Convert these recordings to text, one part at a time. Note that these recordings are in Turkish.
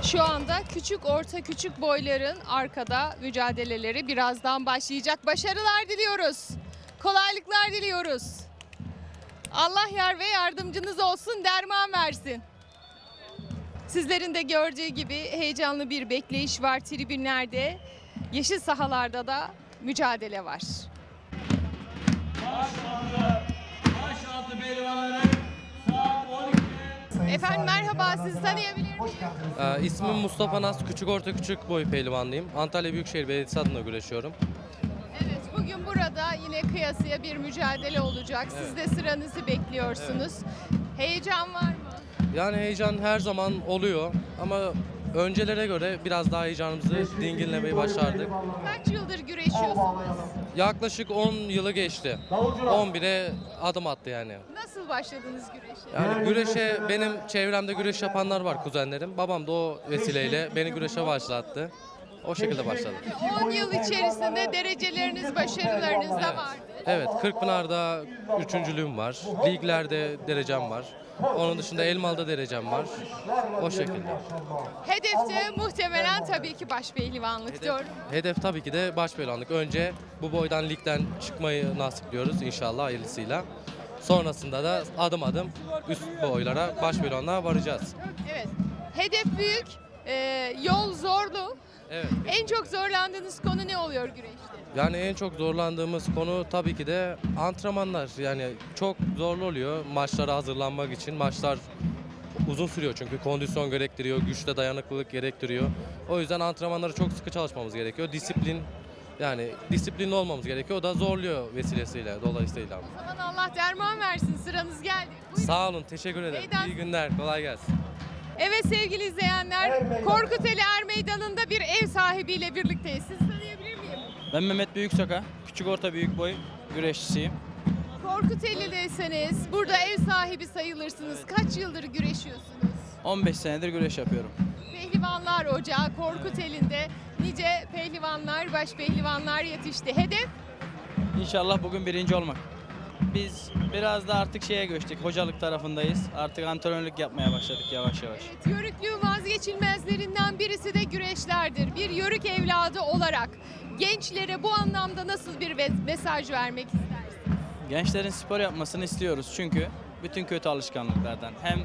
Şu anda küçük, orta, küçük boyların arkada mücadeleleri birazdan başlayacak. Başarılar diliyoruz. Kolaylıklar diliyoruz. Allah yar ve yardımcınız olsun, derman versin. Sizlerin de gördüğü gibi heyecanlı bir bekleyiş var tribünlerde. Yeşil sahalarda da mücadele var. Başaltı pehlivanları saat 12'de. Efendim merhaba, sizi tanıyabilir miyim? İsmim Mustafa Naz, küçük orta küçük boy pehlivanlıyım. Antalya Büyükşehir Belediyesi adına güreşiyorum. Evet, bugün burada yine kıyasıya bir mücadele olacak. Siz de sıranızı bekliyorsunuz. Heyecan var mı? Yani heyecan her zaman oluyor ama öncelere göre biraz daha heyecanımızı dinginlemeyi başardık. Kaç yıldır güreşiyorsunuz? Yaklaşık 10 yılı geçti. 11'e adım attı yani. Nasıl başladınız güreşe? Yani güreşe benim çevremde güreş yapanlar var, kuzenlerim. Babam da o vesileyle beni güreşe başlattı. O şekilde başladım. 10 yıl içerisinde dereceleriniz, başarılarınız da vardı. Evet, Kırkpınar'da üçüncülüğüm var. Liglerde derecem var. Onun dışında Elmalı'da derecem var. O şekilde. Hedefte muhtemelen tabii ki başpehlivanlık diyorum. Hedef tabii ki de başpehlivanlık. Önce bu boydan ligden çıkmayı nasipliyoruz inşallah hayırlısıyla. Sonrasında da adım adım üst boylara, başpehlivanlığa varacağız. Evet. Hedef büyük, yol zorlu. Evet. En çok zorlandığınız konu ne oluyor güreşte? Yani en çok zorlandığımız konu tabii ki de antrenmanlar. Yani çok zorlu oluyor maçlara hazırlanmak için. Maçlar uzun sürüyor çünkü kondisyon gerektiriyor, güçle dayanıklılık gerektiriyor. O yüzden antrenmanları çok sıkı çalışmamız gerekiyor. Disiplin, yani disiplinli olmamız gerekiyor. O da zorluyor vesilesiyle, dolayısıyla. O zaman Allah derman versin, sıranız geldi. Buyurun. Sağ olun, teşekkür ederim. Meydan. İyi günler, kolay gelsin. Evet sevgili izleyenler, Korkuteli Er Meydanı'nda bir ev sahibiyle birlikteyiz. Sizi tanıyabilir miyim? Ben Mehmet Büyüksaka, küçük orta büyük boy güreşçisiyim. Korkuteli'deyseniz burada ev sahibi sayılırsınız. Kaç yıldır güreşiyorsunuz? 15 senedir güreş yapıyorum. Pehlivanlar Ocağı Korkuteli'nde nice pehlivanlar, başpehlivanlar yetişti. Hedef? İnşallah bugün birinci olmak. Biz biraz da artık şeye göçtük, hocalık tarafındayız. Artık antrenörlük yapmaya başladık yavaş yavaş. Evet, yörüklüğün vazgeçilmezlerinden birisi de güreşlerdir. Bir yörük evladı olarak gençlere bu anlamda nasıl bir mesaj vermek istersiniz? Gençlerin spor yapmasını istiyoruz çünkü bütün kötü alışkanlıklardan hem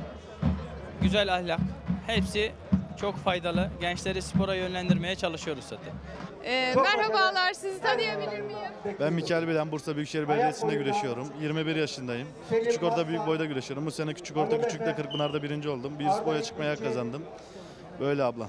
güzel ahlak hepsi çok faydalı. Gençleri spora yönlendirmeye çalışıyoruz zaten. Merhabalar, sizi tanıyabilir miyim? Ben Mikail Bilen, Bursa Büyükşehir Belediyesi'nde güreşiyorum. 21 yaşındayım. Küçük orta büyük boyda güreşiyorum. Bu sene küçük orta küçükte Kırkpınar'da birinci oldum. Bir üst boya çıkmaya kazandım. Böyle abla.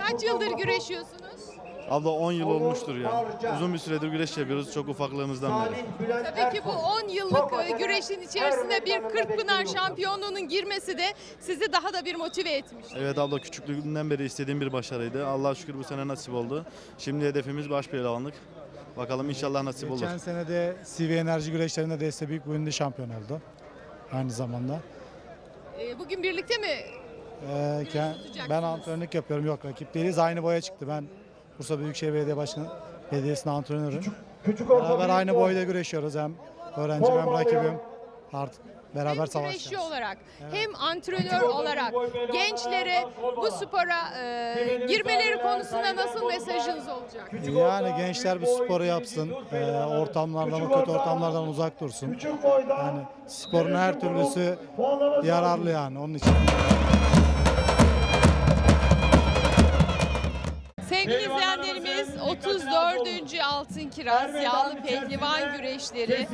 Kaç yıldır güreşiyorsunuz? Abla 10 yıl olmuştur ya. Uzun bir süredir güreş yapıyoruz çok ufaklığımızdan beri. Tabii ki bu 10 yıllık güreşin içerisinde bir Kırkpınar şampiyonluğunun girmesi de sizi daha da bir motive etmiş. Evet abla, küçüklüğümden beri istediğim bir başarıydı. Allah'a şükür bu sene nasip oldu. Şimdi hedefimiz başpehlivanlık. Bakalım inşallah nasip olur. Geçen sene de CV Enerji güreşlerinde de büyük boyunda şampiyon oldu. Aynı zamanda. Bugün birlikte mi? Ben antrenörlük yapıyorum. Yok, rakip değiliz. Aynı boya çıktı. Ben Bursa Büyükşehir Belediyesi'nin antrenörüm. Beraber aynı boyda güreşiyoruz. Hem öğrencim hem rakibim. Artık beraber Hem güreşçi savaşacağız. olarak hem antrenör olarak gençlere bu spora girmeleri konusunda nasıl mesajınız olacak? Yani gençler bu sporu yapsın. Ortamlardan, o kötü ortamlardan uzak dursun. Yani sporun her türlüsü yararlı yani onun için. Sevgili izleyenlerimiz 34. Altın Kiraz Yağlı Pehlivan güreşleri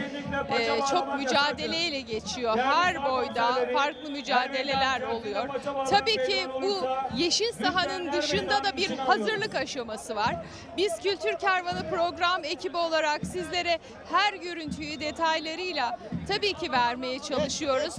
çok mücadeleyle geçiyor. Her boyda farklı mücadeleler oluyor. Tabii ki bu yeşil sahanın dışında da bir hazırlık aşaması var. Biz Kültür Kervanı program ekibi olarak sizlere her görüntüyü detaylarıyla tabii ki vermeye çalışıyoruz.